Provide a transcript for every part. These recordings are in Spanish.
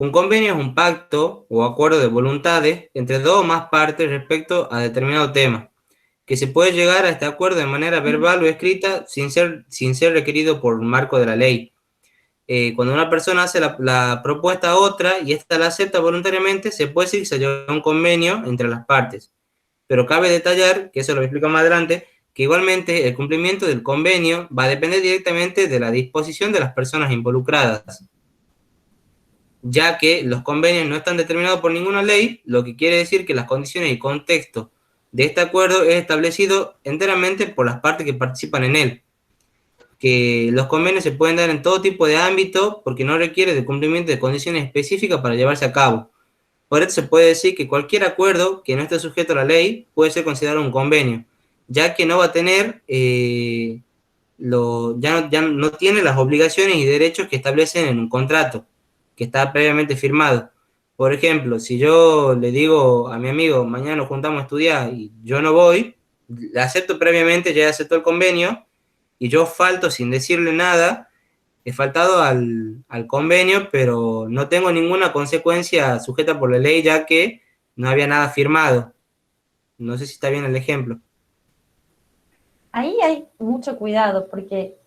Un convenio es un pacto o acuerdo de voluntades entre dos o más partes respecto a determinado tema, que se puede llegar a este acuerdo de manera verbal o escrita sin ser requerido por un marco de la ley. Cuando una persona hace la propuesta a otra y ésta la acepta voluntariamente, se puede decir que se llegó a un convenio entre las partes. Pero cabe detallar, que eso lo explico más adelante, que igualmente el cumplimiento del convenio va a depender directamente de la disposición de las personas involucradas, ya que los convenios no están determinados por ninguna ley, lo que quiere decir que las condiciones y contexto de este acuerdo es establecido enteramente por las partes que participan en él. Que los convenios se pueden dar en todo tipo de ámbito porque no requiere de cumplimiento de condiciones específicas para llevarse a cabo. Por eso se puede decir que cualquier acuerdo que no esté sujeto a la ley puede ser considerado un convenio, ya que no va a tener, ya no tiene las obligaciones y derechos que establecen en un contrato, que está previamente firmado. Por ejemplo, si yo le digo a mi amigo, mañana nos juntamos a estudiar y yo no voy, le acepto previamente, ya aceptó el convenio, y yo falto sin decirle nada, he faltado al convenio, pero no tengo ninguna consecuencia sujeta por la ley, ya que no había nada firmado. No sé si está bien el ejemplo. Ahí hay mucho cuidado porque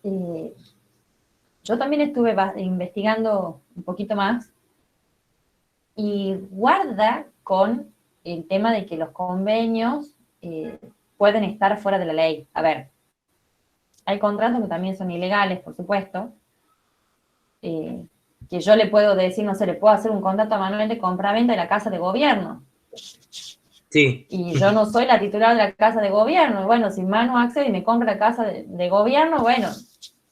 yo también estuve investigando un poquito más y guarda con el tema de que los convenios pueden estar fuera de la ley. A ver, hay contratos que también son ilegales, por supuesto, que yo le puedo decir, no sé, le puedo hacer un contrato a Manuel de compra-venta de la casa de gobierno. Sí. Y yo no soy la titular de la casa de gobierno. Bueno, si Manu accede y me compra la casa de gobierno, bueno,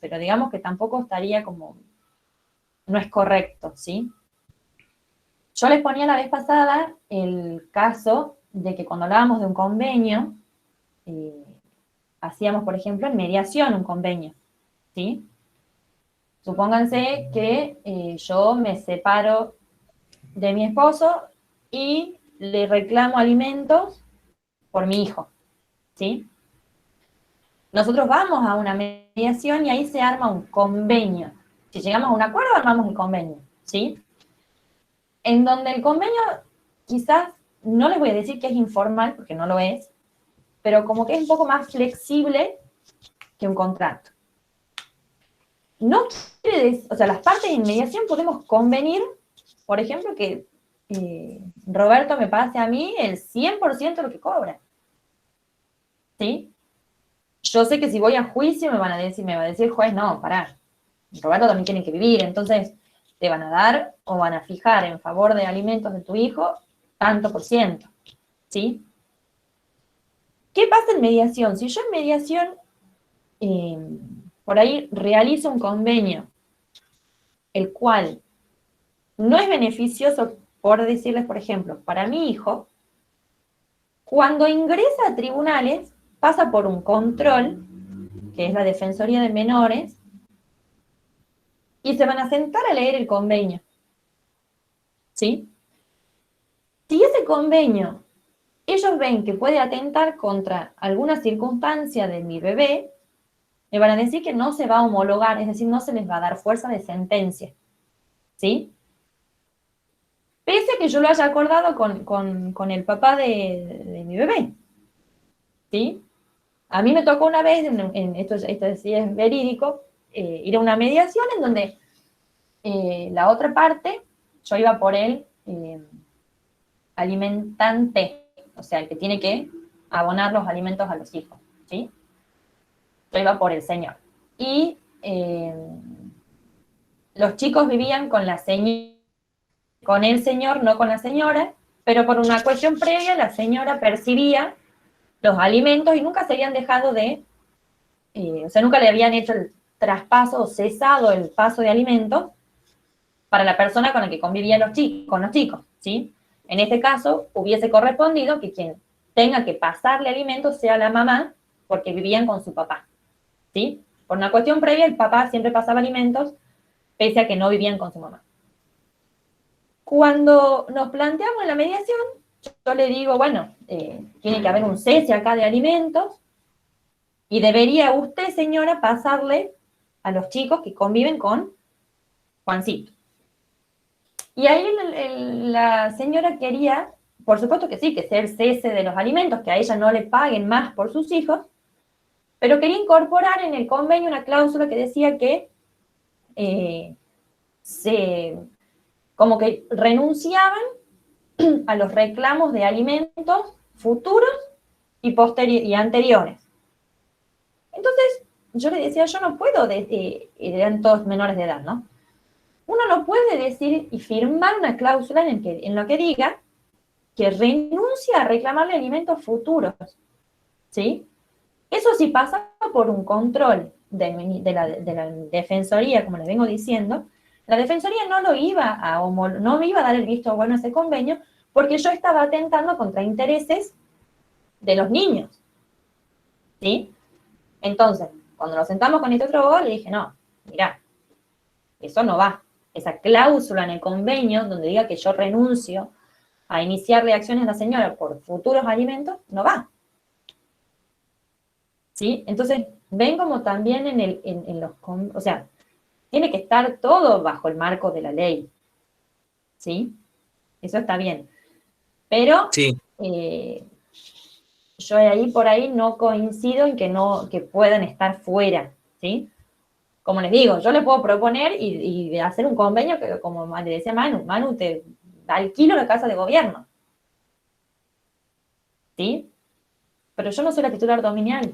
pero digamos que tampoco estaría como, no es correcto, ¿sí? Yo les ponía la vez pasada el caso de que cuando hablábamos de un convenio, hacíamos, por ejemplo, en mediación un convenio, ¿sí? Supónganse que yo me separo de mi esposo y le reclamo alimentos por mi hijo, ¿sí? Nosotros vamos a una mediación y ahí se arma un convenio. Si llegamos a un acuerdo, armamos el convenio, ¿sí? En donde el convenio quizás, no les voy a decir que es informal, porque no lo es, pero como que es un poco más flexible que un contrato. No quiere decir, o sea, las partes en mediación podemos convenir, por ejemplo, que Roberto me pase a mí el 100% de lo que cobra, ¿sí? Yo sé que si voy a juicio me va a decir el juez, no, pará, Roberto también tiene que vivir, entonces te van a dar o van a fijar en favor de alimentos de tu hijo tanto por ciento, ¿sí? ¿Qué pasa en mediación? Si yo en mediación por ahí realizo un convenio, el cual no es beneficioso, por decirles, por ejemplo, para mi hijo, cuando ingresa a tribunales pasa por un control, que es la Defensoría de Menores, y se van a sentar a leer el convenio, ¿sí? Si ese convenio ellos ven que puede atentar contra alguna circunstancia de mi bebé, me van a decir que no se va a homologar, es decir, no se les va a dar fuerza de sentencia, ¿sí? Pese a que yo lo haya acordado con el papá de mi bebé, ¿sí? A mí me tocó una vez, esto sí es verídico, ir a una mediación en donde la otra parte, yo iba por el alimentante, o sea, el que tiene que abonar los alimentos a los hijos, ¿sí? Yo iba por el señor. Y los chicos vivían con la señora, con el señor, no con la señora, pero por una cuestión previa la señora percibía los alimentos y nunca se habían dejado de, o sea, nunca le habían hecho el traspaso o cesado el paso de alimentos para la persona con la que convivían con los chicos, ¿sí? En este caso, hubiese correspondido que quien tenga que pasarle alimentos sea la mamá, porque vivían con su papá, ¿sí? Por una cuestión previa, el papá siempre pasaba alimentos, pese a que no vivían con su mamá. Cuando nos planteamos la mediación, yo le digo, bueno, tiene que haber un cese acá de alimentos, y debería usted, señora, pasarle a los chicos que conviven con Juancito. Y ahí la señora quería, por supuesto que sí, que sea el cese de los alimentos, que a ella no le paguen más por sus hijos, pero quería incorporar en el convenio una cláusula que decía que como que renunciaban a los reclamos de alimentos futuros y anteriores. Entonces, yo le decía, yo no puedo, eran todos menores de edad, ¿no? Uno no puede decir y firmar una cláusula en lo que diga que renuncia a reclamarle alimentos futuros, ¿sí? Eso sí pasa por un control de la Defensoría, como les vengo diciendo. La Defensoría no iba a dar el visto bueno a ese convenio porque yo estaba atentando contra intereses de los niños, ¿sí? Entonces, cuando nos sentamos con este otro abogado, le dije, no, mirá, eso no va. Esa cláusula en el convenio donde diga que yo renuncio a iniciarle acciones a la señora por futuros alimentos, no va. ¿Sí? Entonces, ven como también o sea, tiene que estar todo bajo el marco de la ley. ¿Sí? Eso está bien. Pero Sí. Yo ahí por ahí no coincido en que puedan estar fuera, ¿sí? Como les digo, yo le puedo proponer y hacer un convenio que, como le decía Manu, te alquilo la casa de gobierno, ¿sí? Pero yo no soy la titular dominial.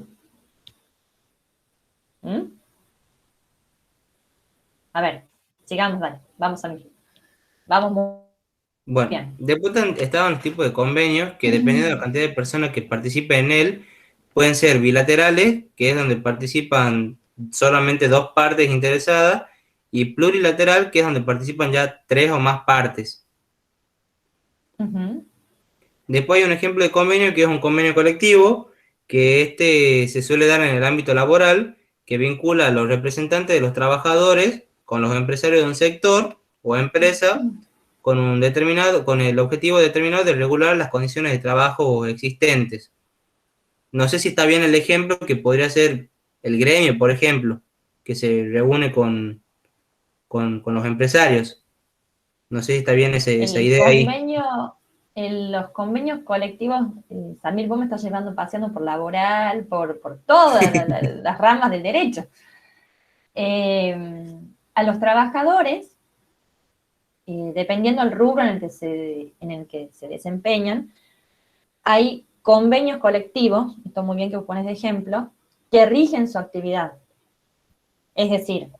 ¿Mm? A ver, sigamos, dale, vamos a mí. Vamos muy Bueno, bien. después estaban los tipos de convenios que dependiendo de la cantidad de personas que participen en él, pueden ser bilaterales, que es donde participan solamente dos partes interesadas, y plurilateral, que es donde participan ya tres o más partes. Uh-huh. Después hay un ejemplo de convenio que es un convenio colectivo, que se suele dar en el ámbito laboral, que vincula a los representantes de los trabajadores con los empresarios de un sector o empresa con el objetivo determinado de regular las condiciones de trabajo existentes. No sé si está bien el ejemplo, que podría ser el gremio, por ejemplo, que se reúne con los empresarios. No sé si está bien esa El idea ahí. convenio, los convenios colectivos, Samir, vos me estás paseando por laboral, por todas las ramas del derecho. A los trabajadores, dependiendo del rubro en el que se desempeñan, hay convenios colectivos, esto muy bien que vos pones de ejemplo, que rigen su actividad. Es decir,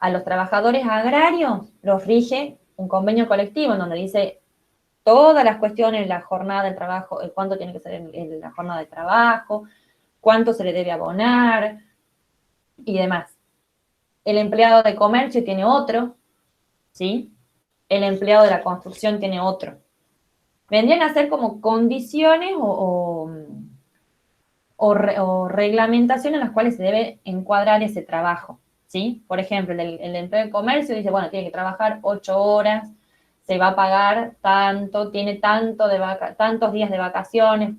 a los trabajadores agrarios los rige un convenio colectivo en donde dice todas las cuestiones, la jornada del trabajo, cuánto tiene que ser la jornada de trabajo, cuánto se le debe abonar y demás. El empleado de comercio tiene otro, ¿sí? El empleado de la construcción tiene otro. Vendrían a ser como condiciones o reglamentación en las cuales se debe encuadrar ese trabajo, ¿sí? Por ejemplo, el empleo de comercio dice, bueno, tiene que trabajar 8 horas, se va a pagar tanto, tiene tantos días de vacaciones,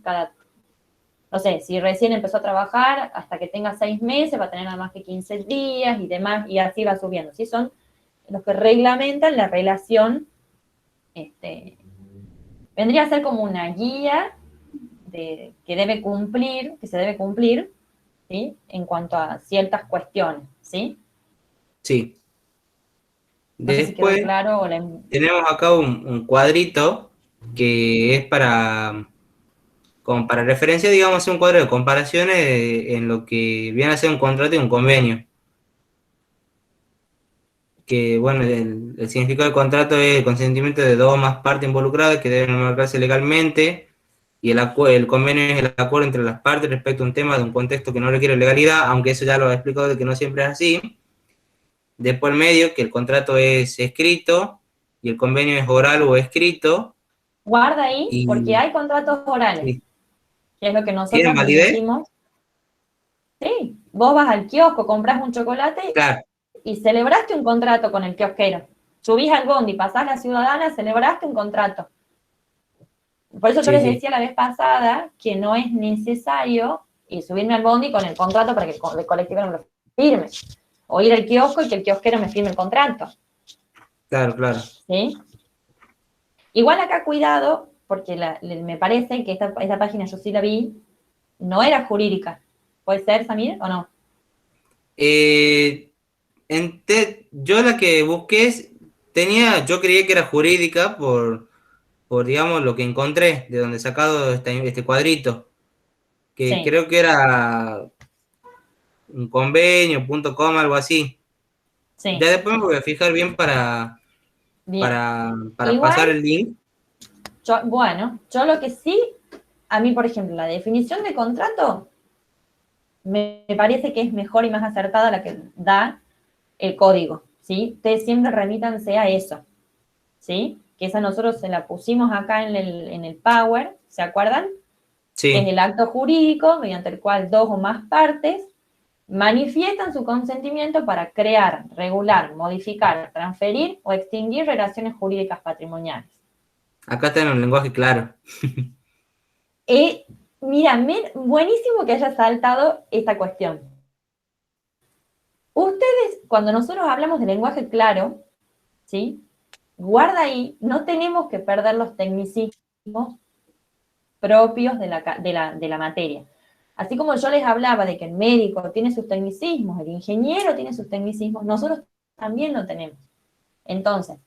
no sé, si recién empezó a trabajar, hasta que tenga 6 meses, va a tener nada más que 15 días y demás, y así va subiendo, ¿sí? Son los que reglamentan la relación, vendría a ser como una guía que se debe cumplir, ¿sí? En cuanto a ciertas cuestiones, ¿sí? Sí. No sé si quedó Después claro tenemos acá un cuadrito que es como para referencia, digamos, un cuadro de comparaciones en lo que viene a ser un contrato y un convenio. Que, bueno, el significado del contrato es el consentimiento de dos o más partes involucradas que deben marcarse legalmente, y el convenio es el acuerdo entre las partes respecto a un tema de un contexto que no requiere legalidad, aunque eso ya lo he explicado de que no siempre es así. Después el medio, que el contrato es escrito y el convenio es oral o escrito. Guarda ahí, porque Y hay contratos orales, sí, que es lo que ¿tienen nosotros les validez? decimos. Sí, vos vas al kiosco, compras un chocolate Claro, y celebraste un contrato con el kiosquero. Subís al bondi, pasás la ciudadana, celebraste un contrato. Por eso yo sí, les sí. decía la vez pasada que no es necesario subirme al bondi con el contrato para que el colectivo no me lo firme. O ir al kiosco y que el kiosquero me firme el contrato. Claro, claro. ¿Sí? Igual acá cuidado, porque me parece que esta página yo sí la vi, no era jurídica. ¿Puede ser, Samir, o no? Yo la que busqué yo creía que era jurídica por digamos, lo que encontré, de donde he sacado este cuadrito, que Sí, creo que era un convenio, punto com, algo así. sí, Ya después me voy a fijar bien bien. para pasar Igual, el link. yo lo que sí, a mí, por ejemplo, la definición de contrato me parece que es mejor y más acertada la que da el código, ¿sí? Ustedes siempre remítanse a eso, ¿sí? Que esa nosotros se la pusimos acá en el Power, ¿se acuerdan? Que es Sí, el acto jurídico mediante el cual dos o más partes manifiestan su consentimiento para crear, regular, modificar, transferir o extinguir relaciones jurídicas patrimoniales. acá está en un lenguaje claro. Mira, buenísimo que haya saltado esta cuestión. Ustedes, cuando nosotros hablamos de lenguaje claro, ¿sí? Guarda ahí, no tenemos que perder los tecnicismos propios de la materia. Así como yo les hablaba de que el médico tiene sus tecnicismos, el ingeniero tiene sus tecnicismos, nosotros también lo tenemos. Entonces,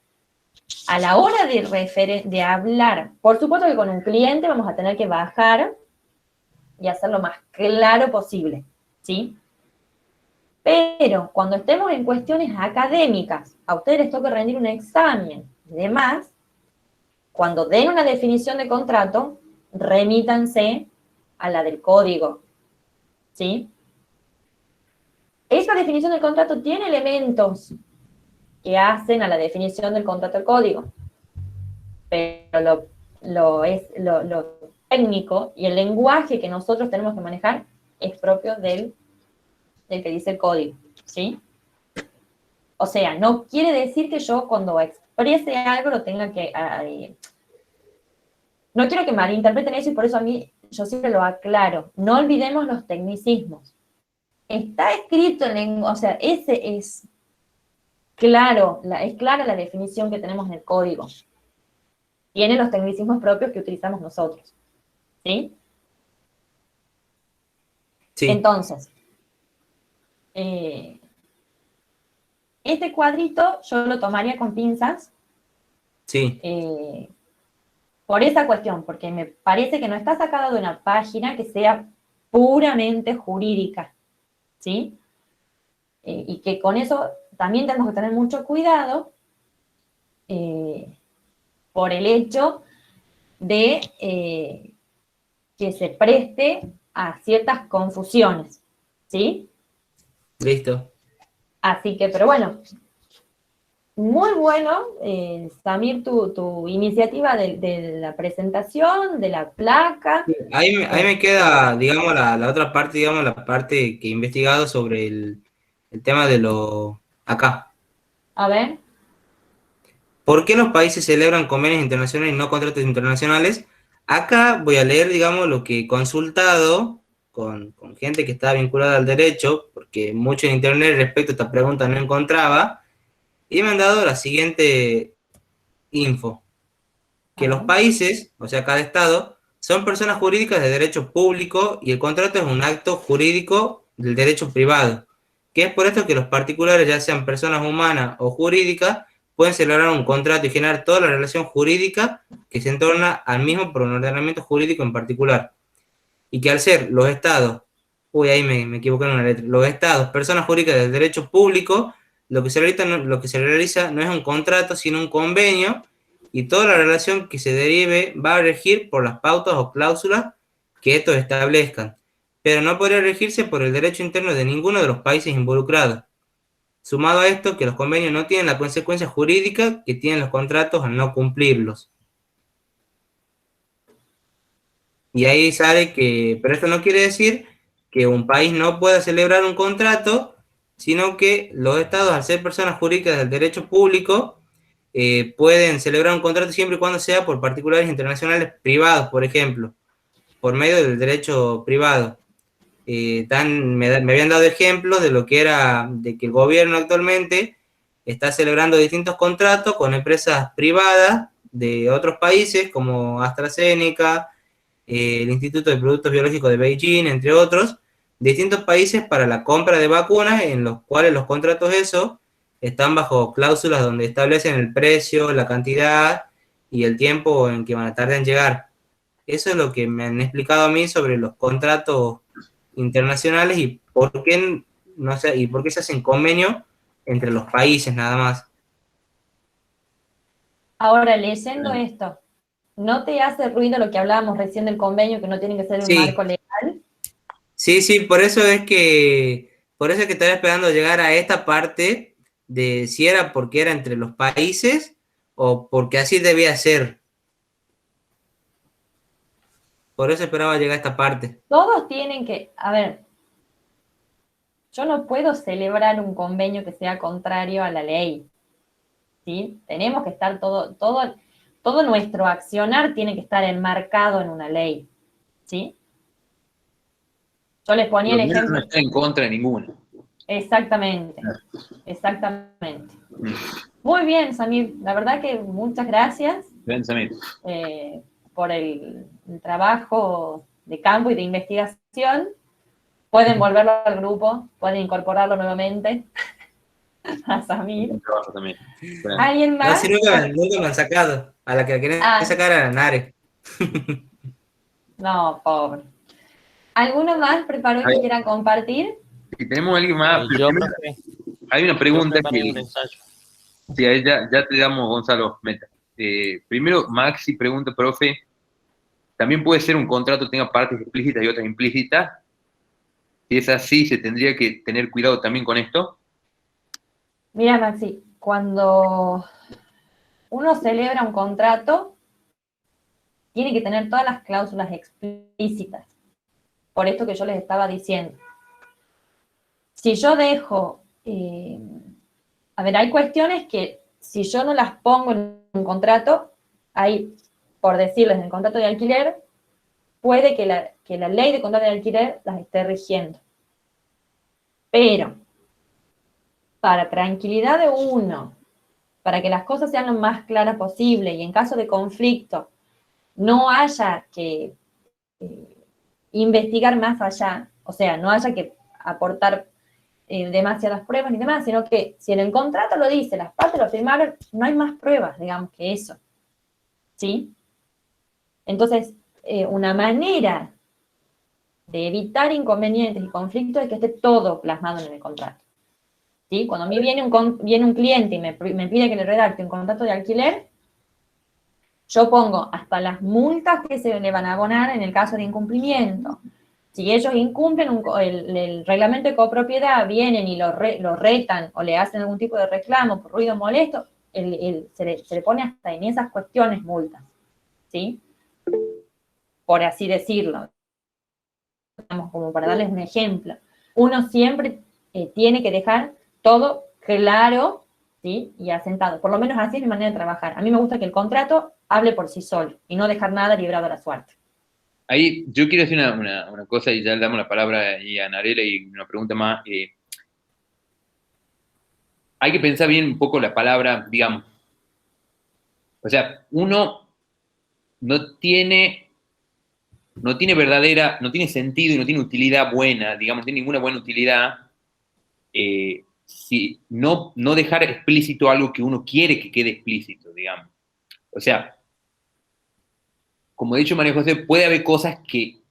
a la hora de hablar, por supuesto que con un cliente vamos a tener que bajar y hacer lo más claro posible, ¿sí? Pero cuando estemos en cuestiones académicas, a ustedes les toca rendir un examen y demás, cuando den una definición de contrato, remítanse a la del código, ¿sí? Esa definición del contrato tiene elementos que hacen a la definición del contrato del código, pero lo técnico y el lenguaje que nosotros tenemos que manejar es propio del que dice el código, ¿sí? O sea, no quiere decir que yo cuando exprese algo lo tenga que... no quiero que malinterpreten eso y por eso a mí yo siempre lo aclaro. No olvidemos los tecnicismos. Está escrito o sea, ese es claro, es clara la definición que tenemos en el código. Tiene los tecnicismos propios que utilizamos nosotros, ¿sí? Sí, Entonces, este cuadrito yo lo tomaría con pinzas sí, por esa cuestión, porque me parece que no está sacado de una página que sea puramente jurídica, ¿sí? Y que con eso también tenemos que tener mucho cuidado por el hecho de que se preste a ciertas confusiones, ¿sí? listo. Así que, pero bueno, muy bueno, Samir, tu iniciativa de la presentación, de la placa. Ahí me queda, digamos, la otra parte, digamos, la parte que he investigado sobre el tema de acá. A ver, ¿Por qué los países celebran convenios internacionales y no contratos internacionales? Acá voy a leer, digamos, lo que he consultado con gente que está vinculada al derecho, porque mucho en internet respecto a esta pregunta no encontraba, y me han dado la siguiente info, a que los ver. países, o sea, cada estado, son personas jurídicas de derecho público y el contrato es un acto jurídico del derecho privado, que es por esto que los particulares, ya sean personas humanas o jurídicas, pueden celebrar un contrato y generar toda la relación jurídica que se entorna al mismo por un ordenamiento jurídico en particular. Y que al ser los estados, ahí me equivoqué en una letra, los estados, personas jurídicas del derecho público, lo que se realiza no es un contrato, sino un convenio, y toda la relación que se derive va a regir por las pautas o cláusulas que estos establezcan, pero no podría regirse por el derecho interno de ninguno de los países involucrados. Sumado a esto, que los convenios no tienen la consecuencia jurídica que tienen los contratos al no cumplirlos. Y ahí sale pero esto no quiere decir que un país no pueda celebrar un contrato, sino que los estados, al ser personas jurídicas del derecho público, pueden celebrar un contrato siempre y cuando sea por particulares internacionales privados, por ejemplo, por medio del derecho privado. Me habían dado ejemplos de lo que era, de que el gobierno actualmente está celebrando distintos contratos con empresas privadas de otros países como AstraZeneca, el Instituto de Productos Biológicos de Beijing, entre otros, distintos países para la compra de vacunas, en los cuales los contratos esos están bajo cláusulas donde establecen el precio, la cantidad y el tiempo en que van a tardar en llegar. Eso es lo que me han explicado a mí sobre los contratos internacionales y por qué, no sé, y por qué se hacen convenios entre los países nada más. Ahora, leyendo esto, ¿no te hace ruido lo que hablábamos recién del convenio, que no tiene que ser un marco Sí, legal? sí, por eso es que estaba esperando llegar a esta parte de si era porque era entre los países o porque así debía ser. Por eso esperaba llegar a esta parte. Todos tienen que, a ver, yo no puedo celebrar un convenio que sea contrario a la ley, ¿sí? Tenemos que estar todo nuestro accionar tiene que estar enmarcado en una ley, ¿sí? Yo les ponía el Lo menos no ejemplo. está en contra de ninguna. Exactamente, exactamente. Muy bien, Samir, la verdad que muchas gracias Ven, Samir. por el trabajo de campo y de investigación. Pueden volverlo al grupo, pueden incorporarlo nuevamente a Samir. Un trabajo también. ¿Alguien No, más? si nunca me han sacado. A la que la quieren sacar a la Nare. No, pobre. ¿Alguno más preparó y que quiera compartir? Si tenemos a alguien más, Yo, primero, profe, hay una yo pregunta preparé que un ensayo. sí, ahí ya te damos, Gonzalo Meta. Primero, Maxi pregunta, profe, ¿también puede ser un contrato que tenga partes explícitas y otras implícitas? Si es así, ¿se tendría que tener cuidado también con esto? Mira, Maxi, cuando uno celebra un contrato, tiene que tener todas las cláusulas explícitas. Por esto que yo les estaba diciendo. Si yo dejo, a ver, hay cuestiones que si yo no las pongo en un contrato, hay, por decirles, en el contrato de alquiler, puede que la ley de contrato de alquiler las esté rigiendo. Pero, para tranquilidad de uno, para que las cosas sean lo más claras posible y en caso de conflicto no haya que investigar más allá, o sea, no haya que aportar demasiadas pruebas ni demás, sino que si en el contrato lo dice, las partes lo firmaron, no hay más pruebas, digamos, que eso. ¿Sí? Entonces, una manera de evitar inconvenientes y conflictos es que esté todo plasmado en el contrato. ¿Sí? Cuando a mí viene un cliente y me pide que le redacte un contrato de alquiler, yo pongo hasta las multas que se le van a abonar en el caso de incumplimiento. Si ellos incumplen el reglamento de copropiedad, vienen y lo retan o le hacen algún tipo de reclamo por ruido molesto, se le pone hasta en esas cuestiones multas, ¿sí? Por así decirlo. Como para darles un ejemplo. Uno siempre tiene que dejar todo claro, ¿sí? Y asentado. Por lo menos así es mi manera de trabajar. A mí me gusta que el contrato hable por sí solo y no dejar nada librado a la suerte. Ahí yo quiero decir una cosa y ya le damos la palabra a Narela y una pregunta más. Hay que pensar bien un poco la palabra, digamos. O sea, uno no tiene verdadera, no tiene sentido y no tiene utilidad buena, digamos, no tiene ninguna buena utilidad si no dejar explícito algo que uno quiere que quede explícito, digamos. O sea, como ha dicho María José, puede haber cosas que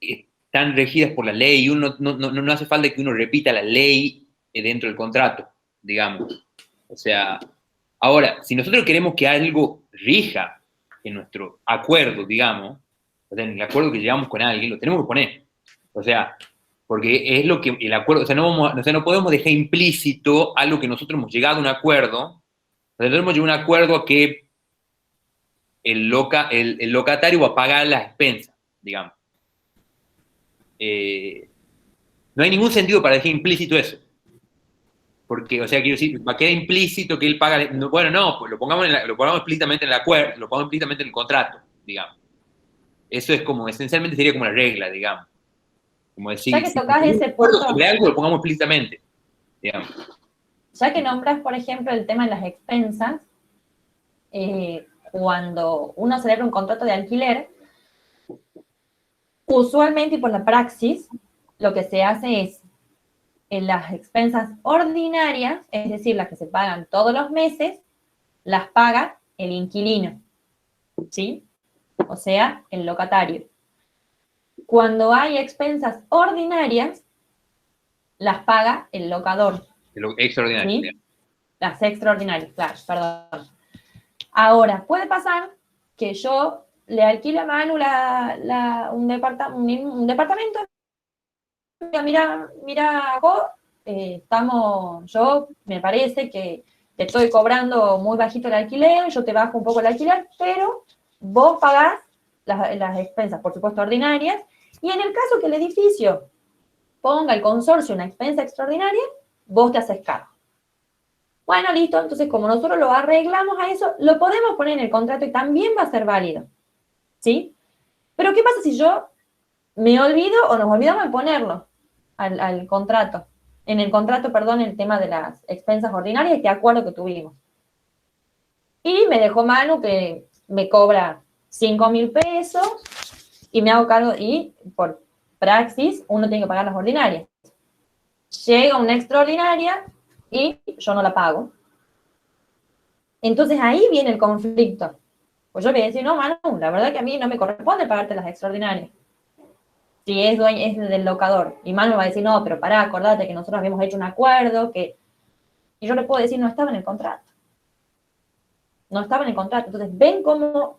están regidas por la ley y uno no hace falta que uno repita la ley dentro del contrato, digamos. O sea, ahora, si nosotros queremos que algo rija en nuestro acuerdo, digamos, o sea, en el acuerdo que llevamos con alguien, lo tenemos que poner. O sea, porque es lo que el acuerdo, o sea, no podemos dejar implícito algo que nosotros hemos llegado a un acuerdo. O sea, nosotros hemos llegado a un acuerdo a que el locatario va a pagar las expensas, digamos. No hay ningún sentido para dejar implícito eso. Porque, o sea, quiero decir, va a quedar implícito que él paga. Bueno, no, pues lo pongamos explícitamente en el acuerdo, lo pongamos explícitamente en el contrato, digamos. Eso es como, esencialmente sería como la regla, digamos. Como decir, Ya que tocas ese acuerdo punto, sobre algo, lo pongamos explícitamente, digamos. ya que nombras, por ejemplo, el tema de las expensas, cuando uno celebra un contrato de alquiler, usualmente y por la praxis, lo que se hace es en las expensas ordinarias, es decir, las que se pagan todos los meses, las paga el inquilino, ¿sí? O sea, el locatario. Cuando hay expensas ordinarias, las paga el locador. Extraordinario. ¿Sí? Las extraordinarias, claro, perdón. Ahora, puede pasar que yo le alquile a Manu un departamento. Mira, me parece que te estoy cobrando muy bajito el alquiler, yo te bajo un poco el alquiler, pero vos pagás las expensas, por supuesto, ordinarias, y en el caso que el edificio ponga el consorcio una expensa extraordinaria, vos te haces cargo. Bueno, listo, entonces como nosotros lo arreglamos a eso, lo podemos poner en el contrato y también va a ser válido, ¿sí? Pero ¿qué pasa si yo me olvido o nos olvidamos de ponerlo al contrato? En el contrato, perdón, el tema de las expensas ordinarias, este acuerdo que tuvimos. Y me dejó Manu que me cobra 5.000 pesos y me hago cargo, y por praxis uno tiene que pagar las ordinarias. Llega una extraordinaria y yo no la pago. Entonces ahí viene el conflicto. Pues yo le voy a decir, no, Manu, la verdad que a mí no me corresponde pagarte las extraordinarias. Si es del locador. Y Manu va a decir, no, pero pará, acordate que nosotros habíamos hecho un acuerdo, y yo le puedo decir, no estaba en el contrato. No estaba en el contrato. Entonces, ven cómo,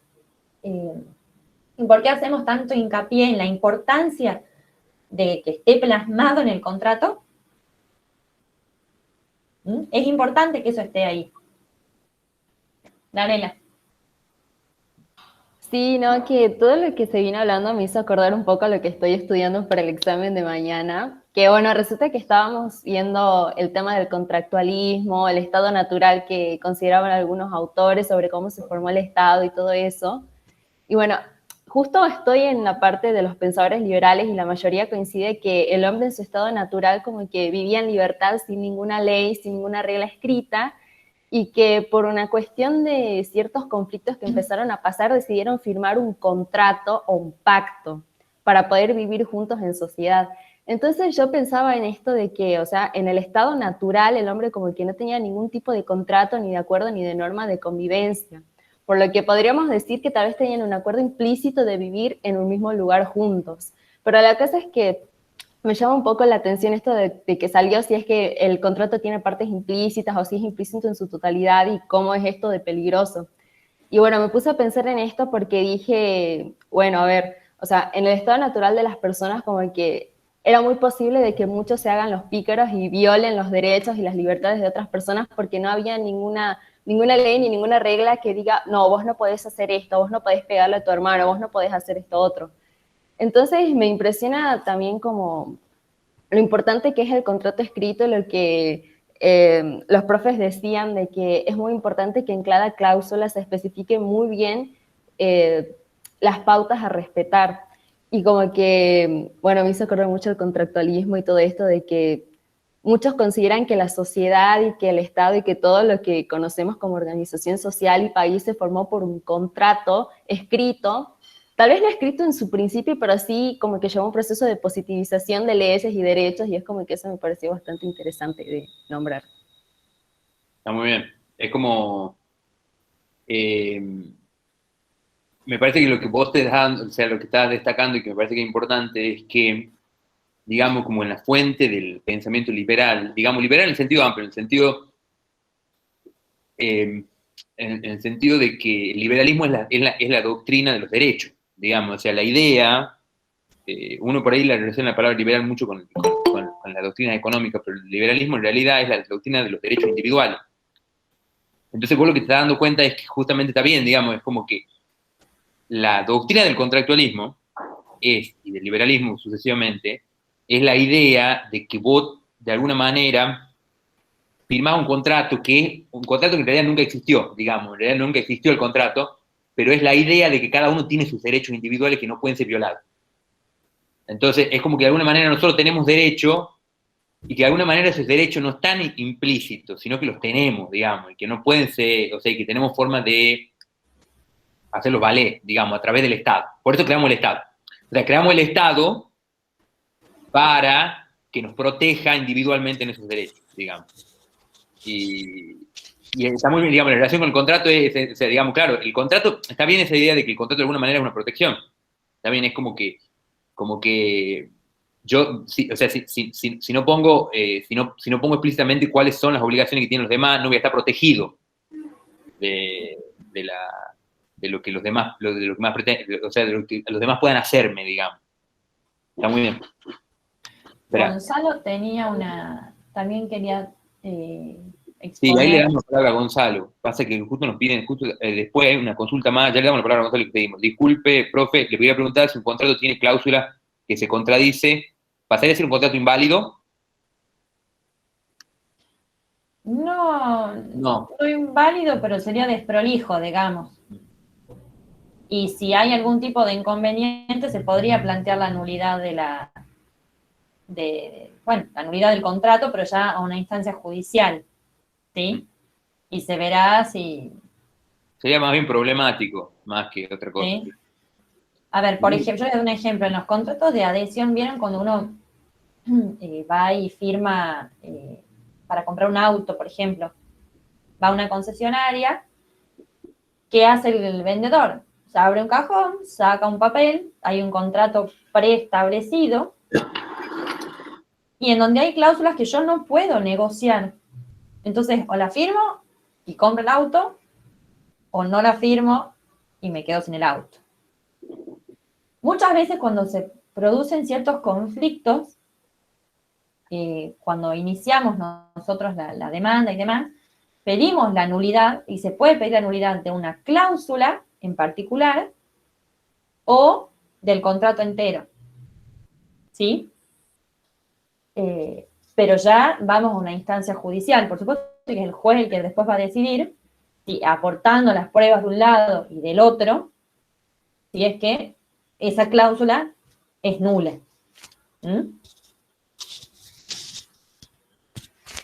¿por qué hacemos tanto hincapié en la importancia de que esté plasmado en el contrato? Es importante que eso esté ahí. Daniela. Sí, no, que todo lo que se vino hablando me hizo acordar un poco a lo que estoy estudiando para el examen de mañana, que bueno, resulta que estábamos viendo el tema del contractualismo, el estado natural que consideraban algunos autores sobre cómo se formó el Estado y todo eso. Y bueno, justo estoy en la parte de los pensadores liberales y la mayoría coincide que el hombre en su estado natural como que vivía en libertad sin ninguna ley, sin ninguna regla escrita, y que por una cuestión de ciertos conflictos que empezaron a pasar, decidieron firmar un contrato o un pacto para poder vivir juntos en sociedad. Entonces yo pensaba en esto de que, o sea, en el estado natural el hombre como que no tenía ningún tipo de contrato, ni de acuerdo, ni de norma de convivencia, por lo que podríamos decir que tal vez tenían un acuerdo implícito de vivir en un mismo lugar juntos. Pero la cosa es que me llama un poco la atención esto de que salió si es que el contrato tiene partes implícitas o si es implícito en su totalidad y cómo es esto de peligroso. Y bueno, me puse a pensar en esto porque dije, bueno, a ver, o sea, en el estado natural de las personas como que era muy posible de que muchos se hagan los pícaros y violen los derechos y las libertades de otras personas porque no había ninguna ley ni ninguna regla que diga, no, vos no podés hacer esto, vos no podés pegarle a tu hermano, vos no podés hacer esto otro. Entonces me impresiona también como lo importante que es el contrato escrito, lo que los profes decían de que es muy importante que en cada cláusula se especifique muy bien las pautas a respetar. Y como que, bueno, me hizo acordar mucho el contractualismo y todo esto de que muchos consideran que la sociedad y que el Estado y que todo lo que conocemos como organización social y país se formó por un contrato escrito, tal vez no escrito en su principio, pero sí como que llevó un proceso de positivización de leyes y derechos, y es como que eso me pareció bastante interesante de nombrar. Está muy bien. Es como... me parece que lo que vos te das, o sea, lo que estás destacando y que me parece que es importante es que, digamos, como en la fuente del pensamiento liberal, digamos, liberal en el sentido amplio, en el sentido... en el sentido de que el liberalismo es la doctrina de los derechos, digamos, o sea, la idea, uno por ahí la relaciona la palabra liberal mucho con la doctrina económica, pero el liberalismo en realidad es la doctrina de los derechos individuales. Entonces vos lo que te estás dando cuenta es que justamente está bien, digamos, es como que la doctrina del contractualismo y del liberalismo sucesivamente, es la idea de que vos, de alguna manera, firmás un contrato que en realidad nunca existió, digamos, en realidad nunca existió el contrato, pero es la idea de que cada uno tiene sus derechos individuales que no pueden ser violados. Entonces, es como que de alguna manera nosotros tenemos derecho y que de alguna manera esos derechos no están implícitos, sino que los tenemos, digamos, y que no pueden ser, o sea, que tenemos formas de hacerlos valer, digamos, a través del Estado. Por eso creamos el Estado. O sea, creamos el Estado para que nos proteja individualmente en esos derechos, digamos. Y está muy bien, digamos, la relación con el contrato es, digamos, claro, el contrato, está bien esa idea de que el contrato de alguna manera es una protección. Está bien, es como que yo, o sea, si no pongo explícitamente cuáles son las obligaciones que tienen los demás, no voy a estar protegido de lo que los demás, de lo que más o sea, de lo que los demás puedan hacerme, digamos. Está muy bien. Espera. Gonzalo tenía también quería Sí, ahí le exponer. damos la palabra a Gonzalo. Pasa que justo nos piden, después hay una consulta más, ya le damos la palabra a Gonzalo y pedimos. Disculpe, profe, le quería preguntar si un contrato tiene cláusula que se contradice. ¿Pasaría a ser un contrato inválido? No, No. no inválido, pero sería desprolijo, digamos. Y si hay algún tipo de inconveniente, se podría plantear la nulidad la nulidad del contrato, pero ya a una instancia judicial, ¿sí? Y se verá si... Sería más bien problemático, más que otra cosa. ¿sí? A ver, por ejemplo, yo les doy un ejemplo. En los contratos de adhesión, ¿vieron cuando uno va y firma para comprar un auto, por ejemplo? Va a una concesionaria, ¿qué hace el vendedor? Se abre un cajón, saca un papel, hay un contrato preestablecido, y en donde hay cláusulas que yo no puedo negociar. Entonces, o la firmo y compro el auto, o no la firmo y me quedo sin el auto. Muchas veces cuando se producen ciertos conflictos, cuando iniciamos nosotros la demanda y demás, pedimos la nulidad, y se puede pedir la nulidad de una cláusula en particular o del contrato entero, ¿sí? Pero ya vamos a una instancia judicial. Por supuesto que es el juez el que después va a decidir, si aportando las pruebas de un lado y del otro, si es que esa cláusula es nula.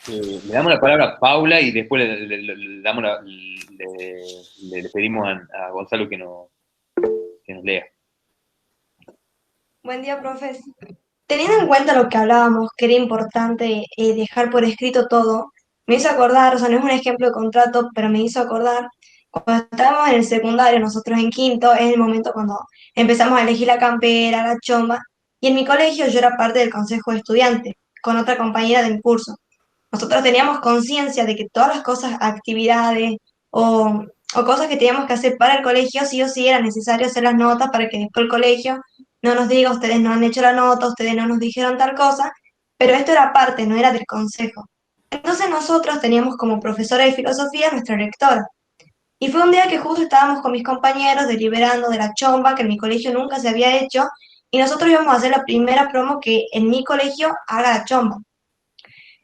Le damos la palabra a Paula y después le pedimos a Gonzalo que nos lea. Buen día, profes. Teniendo en cuenta lo que hablábamos, que era importante dejar por escrito todo, me hizo acordar, o sea, no es un ejemplo de contrato, pero me hizo acordar, cuando estábamos en el secundario, nosotros en quinto, es el momento cuando empezamos a elegir la campera, la chomba, y en mi colegio yo era parte del consejo de estudiantes, con otra compañera de mi curso. Nosotros teníamos conciencia de que todas las cosas, actividades o cosas que teníamos que hacer para el colegio, sí o sí era necesario hacer las notas para que después el colegio no nos diga, ustedes no han hecho la nota, ustedes no nos dijeron tal cosa, pero esto era parte, no era del consejo. Entonces nosotros teníamos como profesora de filosofía nuestra lectora. Y fue un día que justo estábamos con mis compañeros deliberando de la chomba, que en mi colegio nunca se había hecho, y nosotros íbamos a hacer la primera promo que en mi colegio haga la chomba.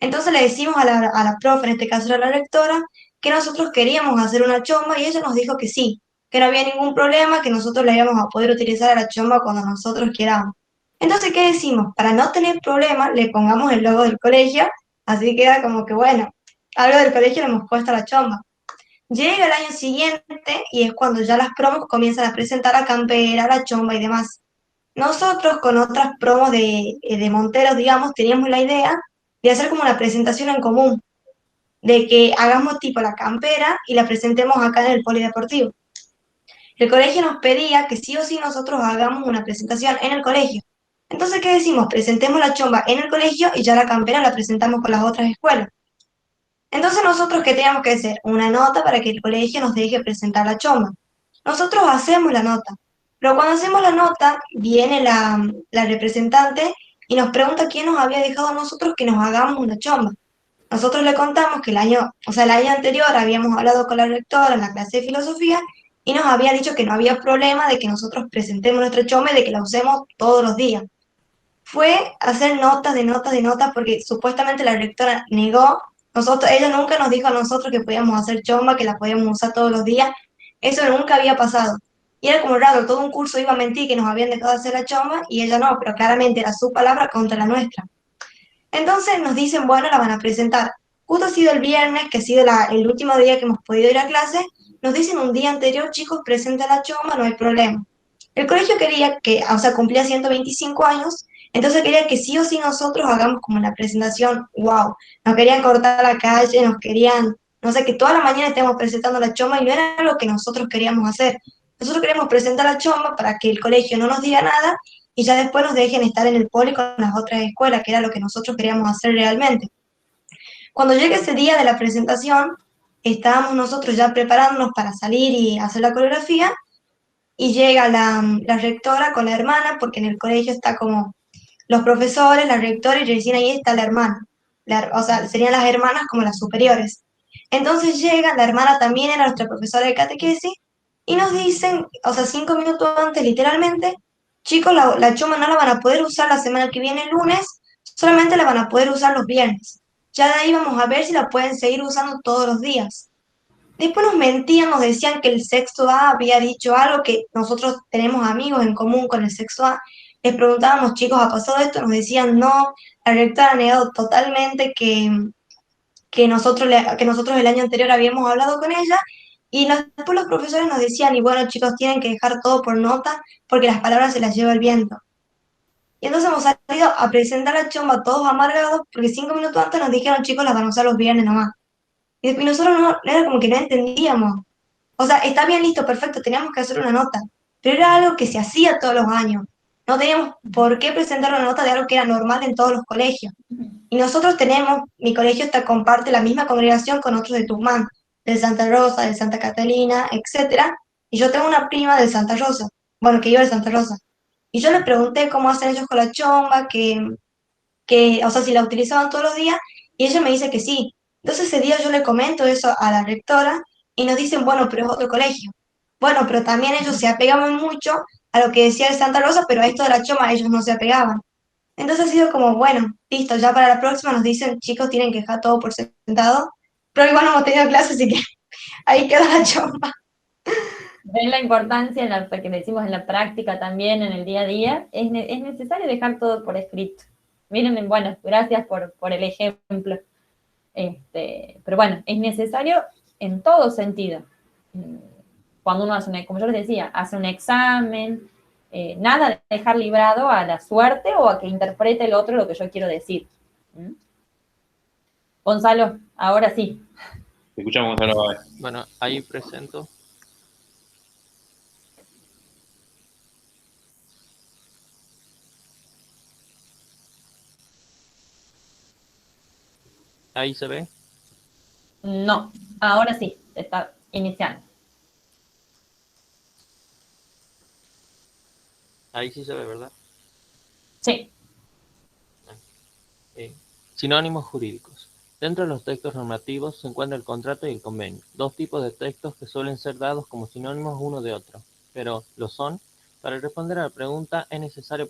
Entonces le decimos a la profe, en este caso era la lectora, que nosotros queríamos hacer una chomba y ella nos dijo que sí, que no había ningún problema, que nosotros la íbamos a poder utilizar a la chomba cuando nosotros queramos. Entonces, ¿qué decimos? Para no tener problema, le pongamos el logo del colegio, así queda como que, bueno, algo del colegio le hemos puesto a la chomba. Llega el año siguiente y es cuando ya las promos comienzan a presentar la campera, la chomba y demás. Nosotros con otras promos de Monteros, digamos, teníamos la idea de hacer como una presentación en común, de que hagamos tipo la campera y la presentemos acá en el polideportivo. El colegio nos pedía que sí o sí nosotros hagamos una presentación en el colegio. Entonces, ¿qué decimos? Presentemos la chomba en el colegio y ya la campera la presentamos con las otras escuelas. Entonces, nosotros, ¿qué teníamos que hacer? Una nota para que el colegio nos deje presentar la chomba. Nosotros hacemos la nota, pero cuando hacemos la nota, viene la representante y nos pregunta quién nos había dejado a nosotros que nos hagamos una chomba. Nosotros le contamos que el año anterior habíamos hablado con la rectora en la clase de filosofía y nos había dicho que no había problema de que nosotros presentemos nuestra chomba y de que la usemos todos los días. Fue hacer notas de notas de notas porque supuestamente la rectora negó. Ella nunca nos dijo a nosotros que podíamos hacer chomba, que la podíamos usar todos los días. Eso nunca había pasado. Y era como raro, todo un curso iba a mentir que nos habían dejado hacer la chomba y ella no, pero claramente era su palabra contra la nuestra. Entonces nos dicen, bueno, la van a presentar. Justo ha sido el viernes, que ha sido el último día que hemos podido ir a clase, nos dicen un día anterior, chicos, presenta la chomba, no hay problema. El colegio quería que, o sea, cumplía 125 años, entonces quería que sí o sí nosotros hagamos como la presentación, wow, nos querían cortar la calle, nos querían, no sé, que toda la mañana estemos presentando la chomba y no era lo que nosotros queríamos hacer. Nosotros queríamos presentar la chomba para que el colegio no nos diga nada y ya después nos dejen estar en el poli con las otras escuelas, que era lo que nosotros queríamos hacer realmente. Cuando llega ese día de la presentación, estábamos nosotros ya preparándonos para salir y hacer la coreografía, y llega la rectora con la hermana, porque en el colegio está como los profesores, la rectora, y recién ahí está la hermana. O sea, serían las hermanas como las superiores. Entonces llega, la hermana también era nuestra profesora de catequesis, y nos dicen, o sea, 5 minutos antes literalmente, chicos, la choma no la van a poder usar la semana que viene el lunes, solamente la van a poder usar los viernes. Ya de ahí vamos a ver si la pueden seguir usando todos los días. Después nos mentían, nos decían que el sexto A había dicho algo, que nosotros tenemos amigos en común con el sexto A. Les preguntábamos, chicos, ¿ha pasado esto? Nos decían no, la rectora ha negado totalmente que nosotros el año anterior habíamos hablado con ella. Y después los profesores nos decían, y bueno, chicos, tienen que dejar todo por nota porque las palabras se las lleva el viento. Y entonces hemos salido a presentar la chomba todos amargados porque 5 minutos antes nos dijeron, chicos, las van a usar los viernes nomás. Y nosotros no, era como que no entendíamos. O sea, está bien, listo, perfecto, teníamos que hacer una nota, pero era algo que se hacía todos los años. No teníamos por qué presentar una nota de algo que era normal en todos los colegios. Y nosotros tenemos, mi colegio comparte la misma congregación con otros de Tucumán, del Santa Rosa, del Santa Catalina, etcétera. Y yo tengo una prima del Santa Rosa, bueno, que iba del Santa Rosa. Y yo le pregunté cómo hacen ellos con la chomba, o sea, si la utilizaban todos los días, y ella me dice que sí. Entonces ese día yo le comento eso a la rectora y nos dicen, bueno, pero es otro colegio. Bueno, pero también ellos se apegaban mucho a lo que decía el Santa Rosa, pero a esto de la choma ellos no se apegaban. Entonces ha sido como, bueno, listo, ya para la próxima nos dicen, chicos, tienen que dejar todo por sentado, pero igual no hemos tenido clase, así que ahí queda la choma. Ven la importancia en la que decimos en la práctica también, en el día a día, es necesario dejar todo por escrito. Miren, bueno, gracias por el ejemplo. Pero bueno, es necesario en todo sentido. Cuando uno hace, como yo les decía, hace un examen, nada de dejar librado a la suerte o a que interprete el otro lo que yo quiero decir. ¿Mm? Gonzalo, ahora sí. Te escuchamos, Gonzalo. Bueno, ahí presento. Ahí se ve. No, ahora sí, está iniciando. Ahí sí se ve, ¿verdad? Sí. Sinónimos jurídicos. Dentro de los textos normativos se encuentra el contrato y el convenio, dos tipos de textos que suelen ser dados como sinónimos uno de otro, pero ¿lo son? Para responder a la pregunta es necesario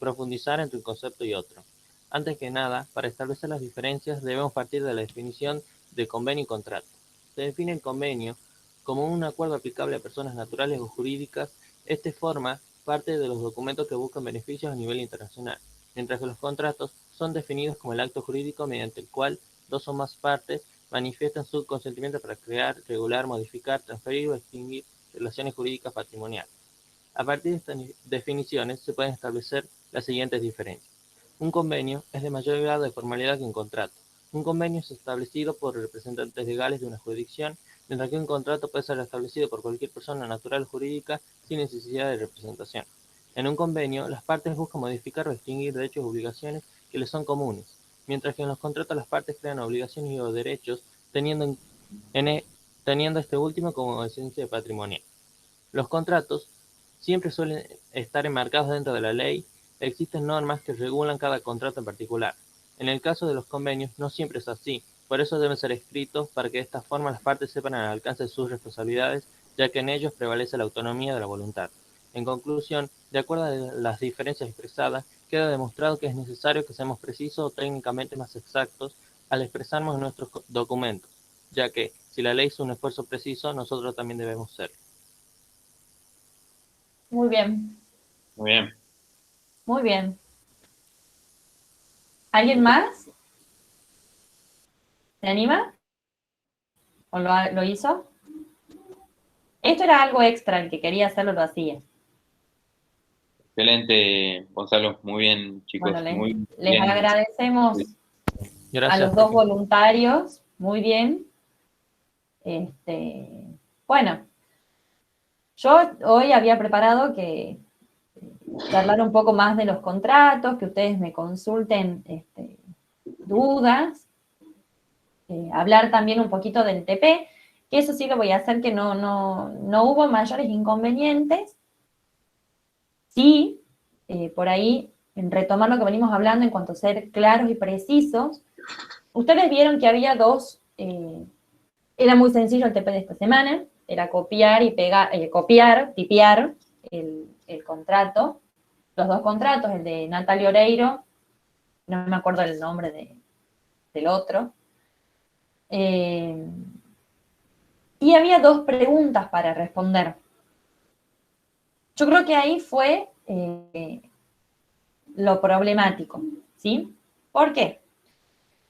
profundizar entre un concepto y otro. Antes que nada, para establecer las diferencias debemos partir de la definición de convenio y contrato. Se define el convenio como un acuerdo aplicable a personas naturales o jurídicas. Este forma parte de los documentos que buscan beneficios a nivel internacional, mientras que los contratos son definidos como el acto jurídico mediante el cual dos o más partes manifiestan su consentimiento para crear, regular, modificar, transferir o extinguir relaciones jurídicas patrimoniales. A partir de estas definiciones se pueden establecer las siguientes diferencias. Un convenio es de mayor grado de formalidad que un contrato. Un convenio es establecido por representantes legales de una jurisdicción, mientras que un contrato puede ser establecido por cualquier persona natural o jurídica sin necesidad de representación. En un convenio, las partes buscan modificar o extinguir derechos o obligaciones que les son comunes, mientras que en los contratos las partes crean obligaciones o derechos teniendo este último como esencia patrimonial. Los contratos siempre suelen estar enmarcados dentro de la ley. Existen normas que regulan cada contrato en particular. En el caso de los convenios no siempre es así, por eso deben ser escritos para que de esta forma las partes sepan el alcance de sus responsabilidades, ya que en ellos prevalece la autonomía de la voluntad. En conclusión, de acuerdo a las diferencias expresadas, queda demostrado que es necesario que seamos precisos o técnicamente más exactos al expresarnos en nuestros documentos, ya que si la ley hizo un esfuerzo preciso, nosotros también debemos serlo. Muy bien, Muy bien. muy bien. ¿Alguien más? ¿Se anima? ¿O lo hizo? Esto era algo extra, el que quería hacerlo lo hacía. Excelente, Gonzalo. Muy bien, chicos. Bueno, Muy les bien. agradecemos Sí. a Gracias, los dos profe. voluntarios, muy bien. Bueno, yo hoy había preparado que charlar un poco más de los contratos, que ustedes me consulten dudas, hablar también un poquito del TP, que eso sí lo voy a hacer, que no hubo mayores inconvenientes. Sí, por ahí, en retomar lo que venimos hablando en cuanto a ser claros y precisos, ustedes vieron que había dos, era muy sencillo el TP de esta semana, era copiar y pegar, tipear el contrato, los dos contratos, el de Natalia Oreiro, no me acuerdo el nombre del otro, y había dos preguntas para responder. Yo creo que ahí fue lo problemático, ¿sí? ¿Por qué?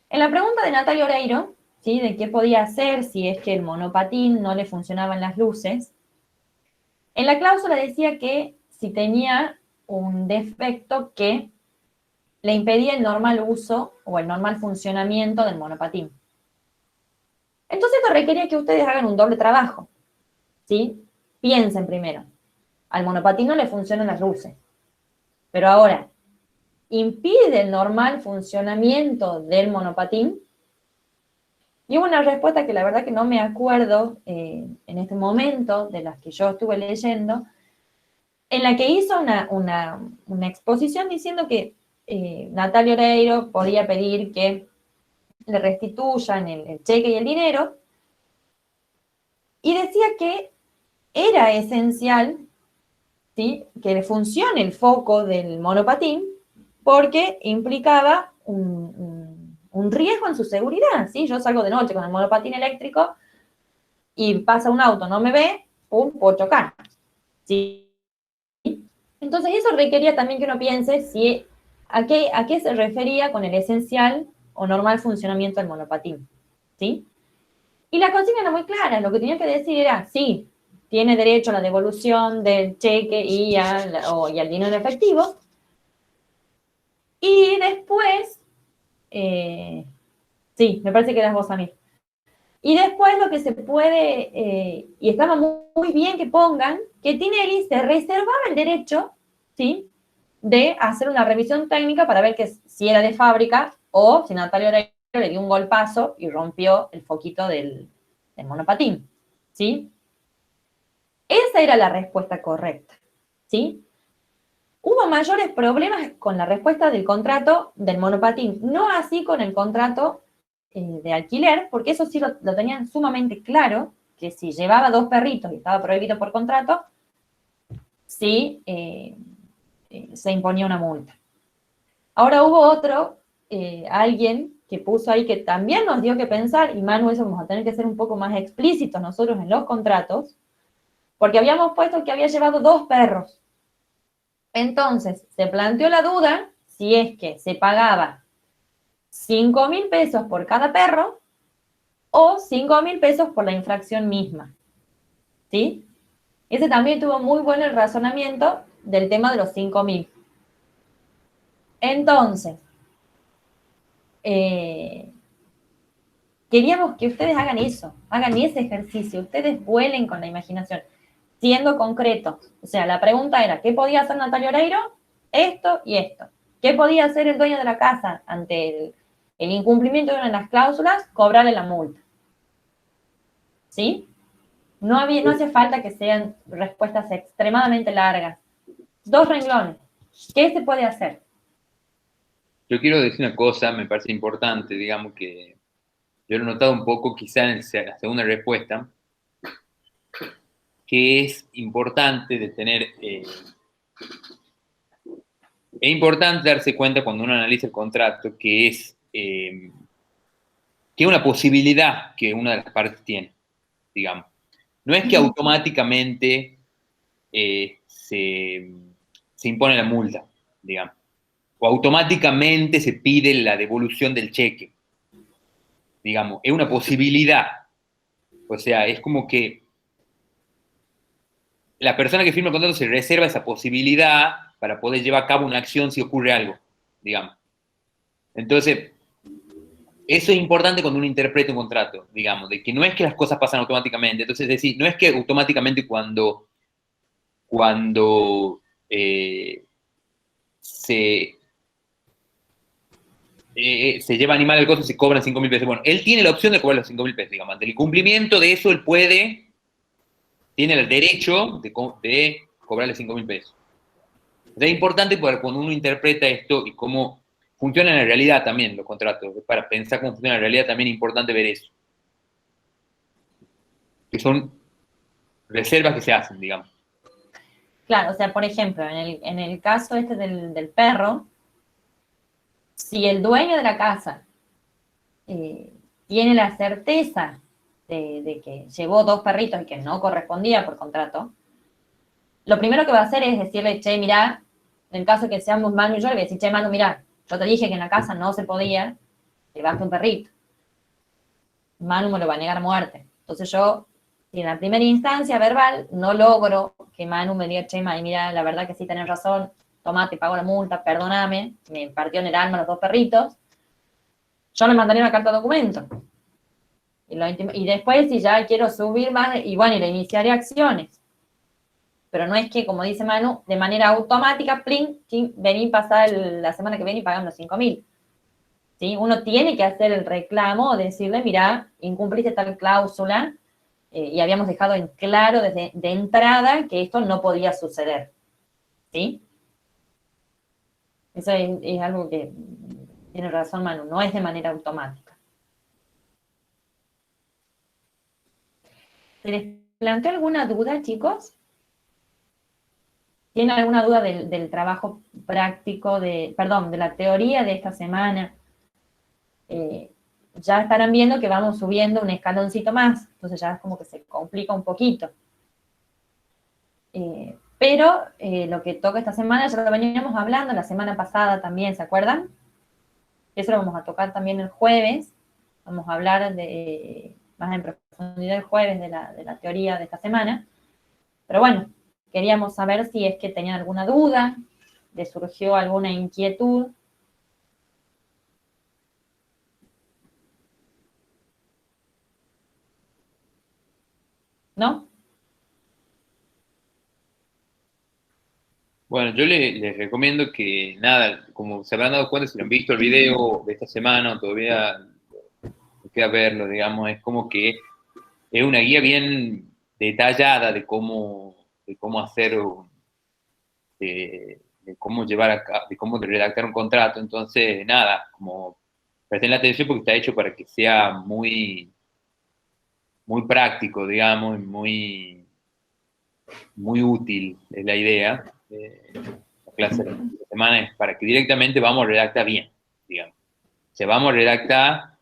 En la pregunta de Natalia Oreiro, ¿sí? De qué podía hacer si es que el monopatín no le funcionaban las luces, en la cláusula decía que si tenía un defecto que le impedía el normal uso o el normal funcionamiento del monopatín. Entonces esto requería que ustedes hagan un doble trabajo, ¿sí? Piensen primero, al monopatín no le funcionan las luces, pero ahora, ¿impide el normal funcionamiento del monopatín? Y hubo una respuesta que la verdad que no me acuerdo en este momento, de las que yo estuve leyendo, en la que hizo una exposición diciendo que Natalia Oreiro podía pedir que le restituyan el cheque y el dinero, y decía que era esencial, ¿sí?, que funcione el foco del monopatín, porque implicaba un riesgo en su seguridad, ¿sí? Yo salgo de noche con el monopatín eléctrico y pasa un auto, no me ve, pum, puedo chocar, ¿sí? Entonces eso requería también que uno piense si, a qué se refería con el esencial o normal funcionamiento del monopatín, ¿sí? Y la consigna era muy clara, lo que tenía que decir era, sí, tiene derecho a la devolución del cheque y al dinero en efectivo, y después, sí, me parece que eras vos, Samir. Y después lo que se puede, y estaba muy bien que pongan, que Tinelli se reservaba el derecho, ¿sí?, de hacer una revisión técnica para ver que si era de fábrica o si Natalia Oreiro le dio un golpazo y rompió el foquito del monopatín, ¿sí? Esa era la respuesta correcta, ¿sí? Hubo mayores problemas con la respuesta del contrato del monopatín, no así con el contrato de alquiler, porque eso sí lo tenían sumamente claro, que si llevaba 2 perritos y estaba prohibido por contrato, sí se imponía una multa. Ahora hubo otro, alguien que puso ahí que también nos dio que pensar, y Manu, eso vamos a tener que ser un poco más explícitos nosotros en los contratos, porque habíamos puesto que había llevado 2 perros. Entonces, se planteó la duda si es que se pagaba 5.000 pesos por cada perro o 5.000 pesos por la infracción misma, ¿sí? Ese también tuvo muy bueno el razonamiento del tema de los 5.000. Entonces, queríamos que ustedes hagan eso, hagan ese ejercicio, ustedes vuelen con la imaginación, siendo concretos. O sea, la pregunta era, ¿qué podía hacer Natalia Oreiro? Esto y esto. ¿Qué podía hacer el dueño de la casa ante el incumplimiento de una de las cláusulas? Cobrarle la multa. ¿Sí? No hace falta que sean respuestas extremadamente largas. 2 renglones. ¿Qué se puede hacer? Yo quiero decir una cosa, me parece importante, digamos que yo lo he notado un poco quizá en la segunda respuesta, que es importante de tener, es importante darse cuenta cuando uno analiza el contrato que es una posibilidad que una de las partes tiene, digamos. No es que automáticamente se impone la multa, digamos, o automáticamente se pide la devolución del cheque, digamos, es una posibilidad. O sea, es como que la persona que firma el contrato se reserva esa posibilidad para poder llevar a cabo una acción si ocurre algo, digamos. Entonces, eso es importante cuando uno interpreta un contrato, digamos, de que no es que las cosas pasan automáticamente. Entonces, es decir, no es que automáticamente cuando se lleva animal al costo se cobran 5.000 pesos. Bueno, él tiene la opción de cobrar los 5.000 pesos, digamos. Ante el cumplimiento de eso, él tiene el derecho de cobrarle 5.000 pesos. Es importante porque cuando uno interpreta esto y cómo funcionan en la realidad también los contratos, para pensar cómo funciona en la realidad también es importante ver eso. Que son reservas que se hacen, digamos. Claro, o sea, por ejemplo, en el caso este del perro, si el dueño de la casa tiene la certeza de que llevó 2 perritos y que no correspondía por contrato, lo primero que va a hacer es decirle, che, mirá, en el caso de que seamos Manu y yo, le voy a decir, che, Manu, mirá, yo te dije que en la casa no se podía, llevaste un perrito. Manu me lo va a negar a muerte. Entonces yo, si en la primera instancia verbal no logro que Manu me diga, che, Manu, mira, la verdad que sí tenés razón, tomá, te pago la multa, perdóname, me partió en el alma los 2 perritos, yo le mandaría una carta de documento. Y después, si ya quiero subir más, y bueno, y le iniciaré acciones. Pero no es que, como dice Manu, de manera automática, plin, vení pasar la semana que viene y pagando 5.000. ¿Sí? Uno tiene que hacer el reclamo, decirle, mira, incumpliste tal cláusula, y habíamos dejado en claro desde de entrada que esto no podía suceder. ¿Sí? Eso es algo que tiene razón Manu, no es de manera automática. ¿Se les planteó alguna duda, chicos? ¿Tienen alguna duda del trabajo práctico, de la teoría de esta semana? Ya estarán viendo que vamos subiendo un escaloncito más, entonces ya es como que se complica un poquito. Pero lo que toca esta semana ya lo veníamos hablando la semana pasada también, ¿se acuerdan? Eso lo vamos a tocar también el jueves, vamos a hablar más en profundidad el jueves de la teoría de esta semana, pero bueno, queríamos saber si es que tenían alguna duda, les surgió alguna inquietud. ¿No? Bueno, yo les recomiendo que, nada, como se habrán dado cuenta, si lo han visto el video de esta semana, o todavía queda verlo, digamos, es como que es una guía bien detallada de cómo hacer, de cómo llevar a cabo, de cómo redactar un contrato. Entonces, nada, como presten la atención porque está hecho para que sea muy, muy práctico, digamos, muy útil, es la idea. La clase de la semana es para que directamente vamos a redactar bien, digamos. O sea, vamos a redactar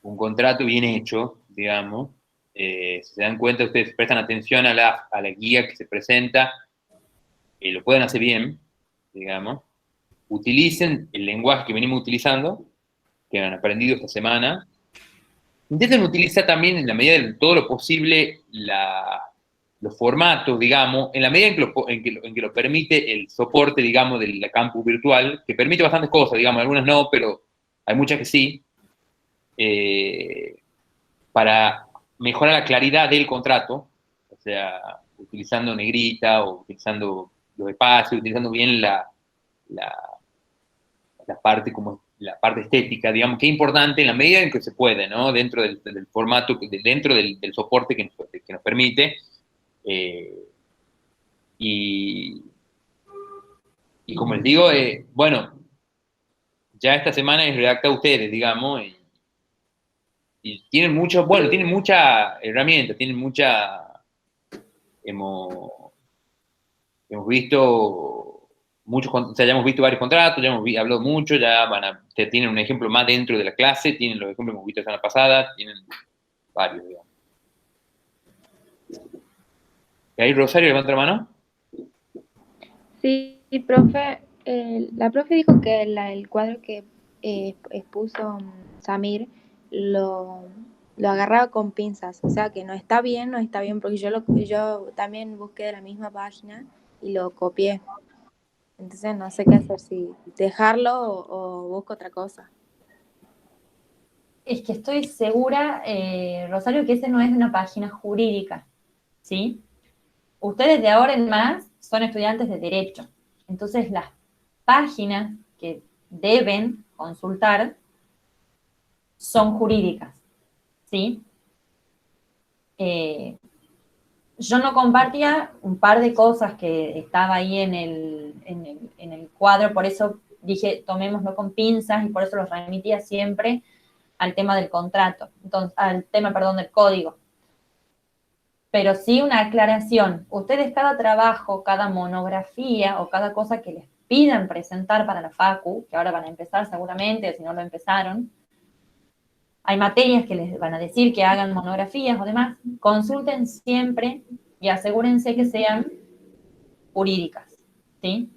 un contrato bien hecho, digamos. Si se dan cuenta, ustedes prestan atención a la guía que se presenta, lo pueden hacer bien, digamos. Utilicen el lenguaje que venimos utilizando, que han aprendido esta semana. Intenten utilizar también, en la medida de todo lo posible, los formatos, digamos, en la medida en que lo permite el soporte, digamos, de la campus virtual, que permite bastantes cosas, digamos, algunas no, pero hay muchas que sí, para mejorar la claridad del contrato, o sea, utilizando negrita o utilizando los espacios, utilizando bien la parte como la parte estética, digamos, que es importante en la medida en que se puede, ¿no? Dentro del formato, dentro del soporte que nos permite. Y, y como les digo, bueno, ya esta semana es redacta ustedes, digamos, y tienen mucho, bueno, tienen mucha herramienta, tienen mucha, hemos visto muchos, o sea, ya hemos visto varios contratos, ya hemos hablado mucho, ya tienen un ejemplo más dentro de la clase, tienen los ejemplos que hemos visto la semana pasada, tienen varios, digamos. ¿Y ahí, Rosario, levanta la mano? Sí, profe, la profe dijo que el cuadro que expuso Samir lo lo agarraba con pinzas, o sea que no está bien, porque yo también busqué de la misma página y lo copié. Entonces no sé qué hacer, si dejarlo o busco otra cosa. Es que estoy segura, Rosario, que esa no es una página jurídica, ¿sí? Ustedes de ahora en más son estudiantes de Derecho. Entonces, las páginas que deben consultar son jurídicas, ¿sí? Yo no compartía un par de cosas que estaba ahí en el cuadro, por eso dije, tomémoslo con pinzas, y por eso los remitía siempre al tema del contrato, entonces, al tema, perdón, del código. Pero sí una aclaración. Ustedes cada trabajo, cada monografía o cada cosa que les pidan presentar para la facu, que ahora van a empezar seguramente, si no lo empezaron, hay materias que les van a decir que hagan monografías o demás, consulten siempre y asegúrense que sean jurídicas, ¿sí?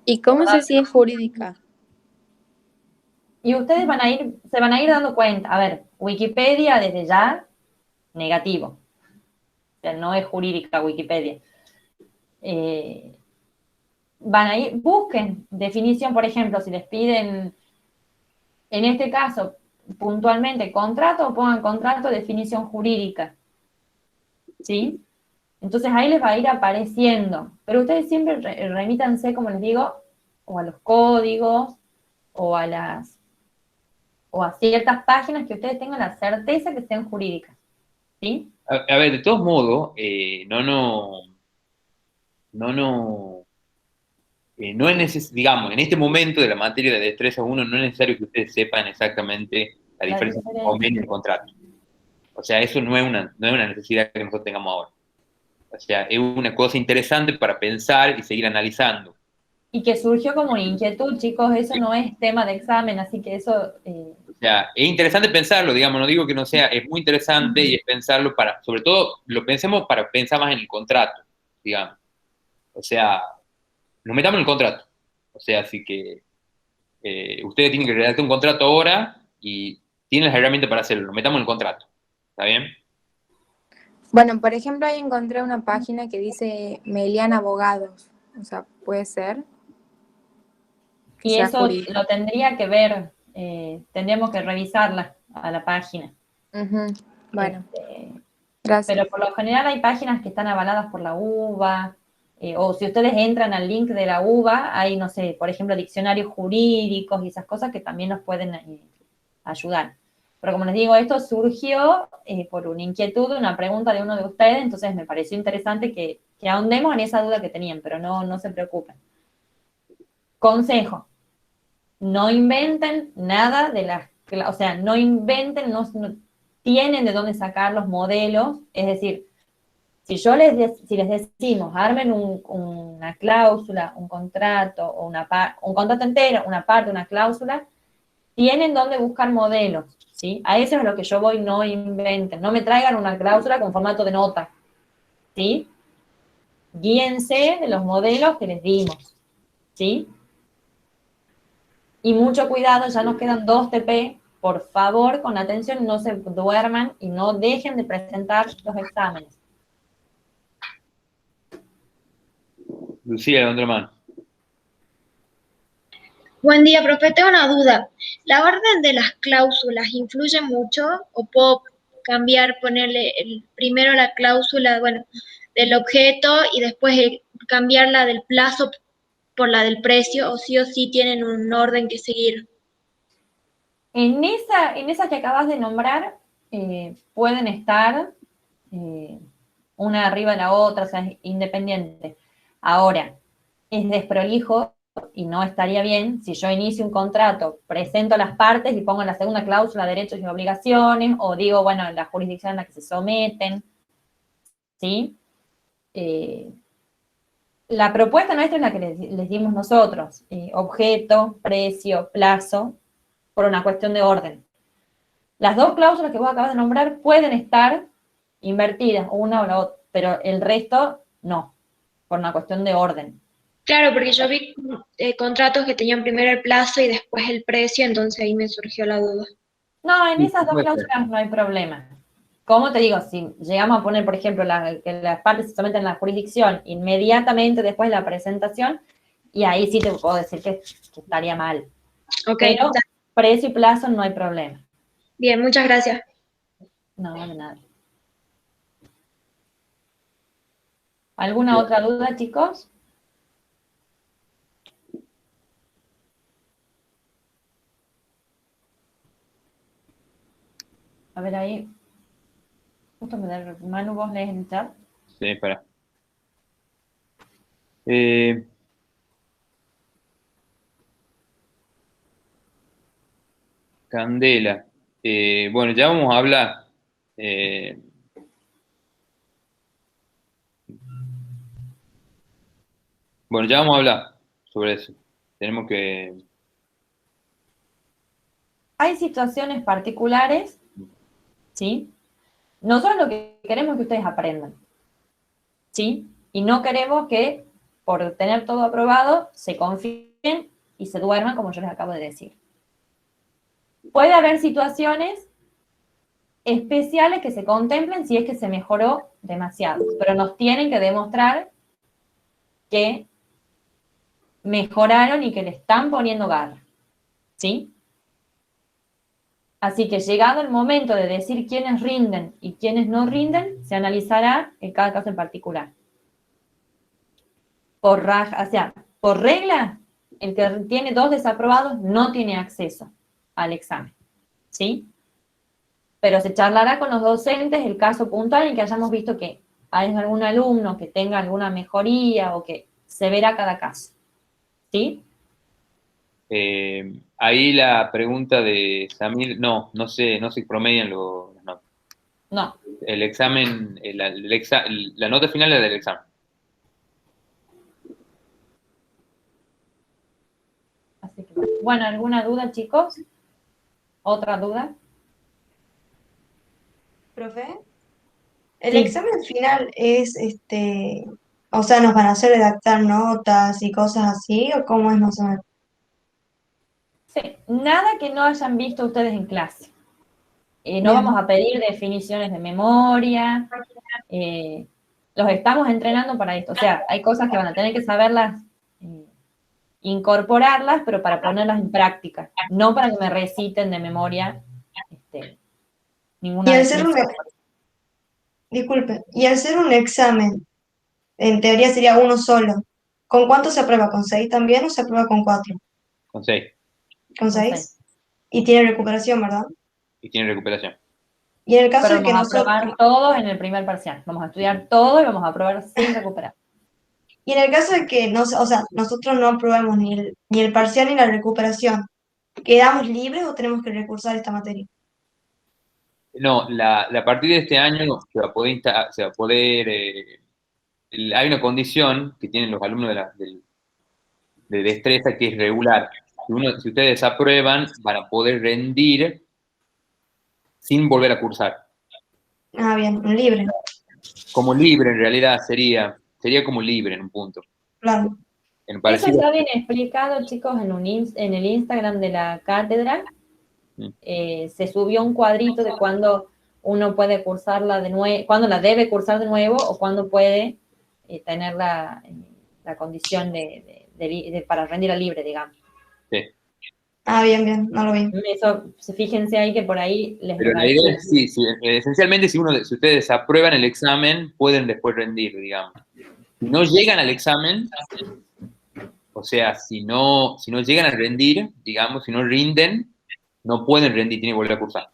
¿Y cómo sé si es jurídica? Y ustedes se van a ir dando cuenta. A ver, Wikipedia desde ya, negativo. O sea, no es jurídica Wikipedia. Van a ir, busquen definición, por ejemplo, si les piden, en este caso, puntualmente contrato, pongan contrato, definición jurídica, ¿sí? Entonces ahí les va a ir apareciendo, pero ustedes siempre remítanse, como les digo, o a los códigos, o o a ciertas páginas que ustedes tengan la certeza que sean jurídicas, ¿sí? A ver, de todos modos, no es necesario, digamos, en este momento de la materia de destreza 1 no es necesario que ustedes sepan exactamente la La diferencia entre diferencia. convenio y contrato. O sea, eso no es una necesidad que nosotros tengamos ahora. O sea, es una cosa interesante para pensar y seguir analizando. Y que surgió como una inquietud, chicos, eso no es tema de examen, así que eso... O sea, es interesante pensarlo, digamos, no digo que no sea, es muy interesante y es pensarlo para, sobre todo, lo pensemos para pensar más en el contrato, digamos. O sea, nos metamos en el contrato. O sea, así que ustedes tienen que redactar un contrato ahora y tienen las herramientas para hacerlo. Nos metamos en el contrato. ¿Está bien? Bueno, por ejemplo, ahí encontré una página que dice Melian Abogados. O sea, puede ser que Y sea eso jurídico. lo tendría que ver, tendríamos que revisarla a la página. Ujú. Bueno, Este, gracias. pero por lo general hay páginas que están avaladas por la UBA, o si ustedes entran al link de la UBA, hay, no sé, por ejemplo, diccionarios jurídicos y esas cosas que también nos pueden ayudar. Pero como les digo, esto surgió por una inquietud, una pregunta de uno de ustedes, entonces me pareció interesante que ahondemos en esa duda que tenían, pero no se preocupen. Consejo, no inventen nada de o sea, no inventen, no tienen de dónde sacar los modelos, es decir, si les decimos, armen una cláusula, un contrato, o un contrato entero, una parte, una cláusula, tienen dónde buscar modelos, ¿sí? A eso es lo que yo voy, no inventen, no me traigan una cláusula con formato de nota, ¿sí? Guíense de los modelos que les dimos, ¿sí? Y mucho cuidado, ya nos quedan 2 TP, por favor, con atención, no se duerman y no dejen de presentar los exámenes. Lucía, levanta la mano. Buen día, profe. Tengo una duda. ¿La orden de las cláusulas influye mucho o puedo cambiar, ponerle primero la cláusula, bueno, del objeto y después cambiar la del plazo por la del precio o sí tienen un orden que seguir? En esa que acabas de nombrar, pueden estar una arriba de la otra, o sea, es independiente. Ahora, es desprolijo y no estaría bien si yo inicio un contrato, presento las partes y pongo en la segunda cláusula derechos y obligaciones, o digo, bueno, la jurisdicción en la que se someten, ¿sí? La propuesta nuestra es la que les dimos nosotros, objeto, precio, plazo, por una cuestión de orden. Las 2 cláusulas que vos acabas de nombrar pueden estar invertidas, una o la otra, pero el resto no, por una cuestión de orden. Claro, porque yo vi contratos que tenían primero el plazo y después el precio, entonces ahí me surgió la duda. No, en Sí, esas dos puede ser. cláusulas no hay problema. Como te digo, si llegamos a poner, por ejemplo, que las partes se someten a la jurisdicción inmediatamente después de la presentación, y ahí sí te puedo decir que estaría mal. Ok, Pero precio y plazo no hay problema. bien, muchas gracias. No, de nada. ¿Alguna Bien. otra duda, chicos? A ver ahí. Justo me da Manu, vos lees en el chat. Sí, espera. Candela. Bueno, ya vamos a hablar. eh, bueno, ya vamos a hablar sobre eso. Tenemos que... Hay situaciones particulares, ¿sí? Nosotros lo que queremos es que ustedes aprendan, ¿sí? Y no queremos que, por tener todo aprobado, se confíen y se duerman, como yo les acabo de decir. Puede haber situaciones especiales que se contemplen si es que se mejoró demasiado, pero nos tienen que demostrar que mejoraron y que le están poniendo garra, ¿sí? Así que llegado el momento de decir quiénes rinden y quiénes no rinden, se analizará en cada caso en particular. O sea, por regla, el que tiene 2 desaprobados no tiene acceso al examen, ¿sí? Pero se charlará con los docentes el caso puntual en que hayamos visto que hay algún alumno que tenga alguna mejoría o que se verá cada caso, ¿sí? ahí la pregunta de Samir, no se promedian las notas. No. El examen, la nota final es del examen. Así que, bueno, ¿alguna duda, chicos? ¿Otra duda? ¿Profe? El Sí. examen final es, o sea, ¿nos van a hacer redactar notas y cosas así? ¿O cómo es más o menos? Sí, nada que no hayan visto ustedes en clase. No Bien. vamos a pedir definiciones de memoria. Los estamos entrenando para esto. O sea, hay cosas que van a tener que saberlas, incorporarlas, pero para ponerlas en práctica. No para que me reciten de memoria Y ninguna al ser un, definición. disculpe, y al ser un examen, en teoría sería uno solo. ¿Con cuánto se aprueba? ¿Con 6 también o se aprueba con 4? Con 6. ¿Con No sé. 6? Y tiene recuperación, ¿verdad? Y tiene recuperación. Y en el caso Pero de que vamos a nosotros, aprobar todos en el primer parcial. Vamos a estudiar todo y vamos a aprobar sin recuperar. y en el caso de que no, o sea, nosotros no aprobamos ni el parcial ni la recuperación, ¿quedamos libres o tenemos que recursar esta materia? No, a partir de este año se va a poder hay una condición que tienen los alumnos de destreza que es regular. Si ustedes aprueban, van a poder rendir sin volver a cursar. Ah, bien, un libre, Como libre en realidad sería como libre en un punto. claro. En Eso parecido. está bien explicado, chicos, en el Instagram de la cátedra. Mm. Se subió un cuadrito de cuándo uno puede cursarla de nuevo, cuándo la debe cursar de nuevo o cuándo puede tener la condición para rendir a libre, digamos. Sí. Ah, bien, no lo vi. Eso, fíjense ahí que por ahí les Pero va a la idea decir. es, sí, esencialmente si ustedes aprueban el examen, pueden después rendir, digamos. Si no llegan al examen, o sea, si no llegan a rendir, digamos, si no rinden, no pueden rendir, tienen que volver a cursar.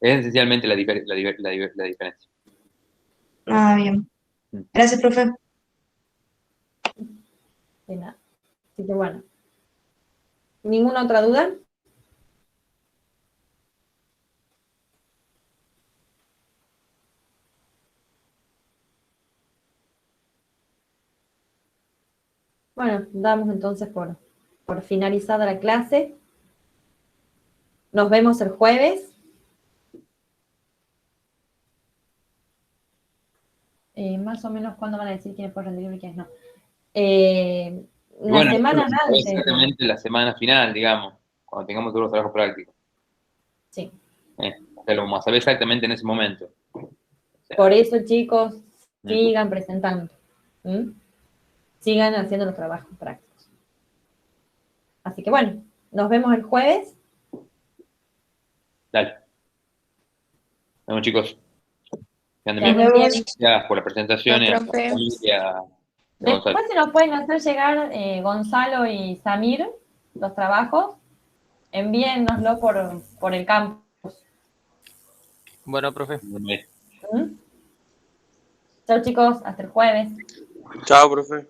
Es esencialmente la diferencia. Ah, bien. Mm. Gracias, profe. De nada. Así que bueno. ¿Ninguna otra duda? Bueno, damos entonces por finalizada la clase. Nos vemos el jueves. Más o menos cuándo van a decir quiénes pueden rendir y quiénes no. Y Una bueno, semana es antes. exactamente la semana final, digamos, cuando tengamos todos los trabajos prácticos. Sí. O sea, lo vamos a saber exactamente en ese momento. Por eso, chicos, sigan presentando. ¿Mm? Sigan haciendo los trabajos prácticos. Así que bueno, nos vemos el jueves. Dale. Nos vemos, chicos. Que anden Que bien. anden bien. Gracias por la presentación. Chao, A profe. Gonzalo. Después se nos pueden hacer llegar Gonzalo y Samir los trabajos. Envíennoslo por el campus. Bueno, profe. ¿Mm? Chao, chicos, hasta el jueves. Chao, profe.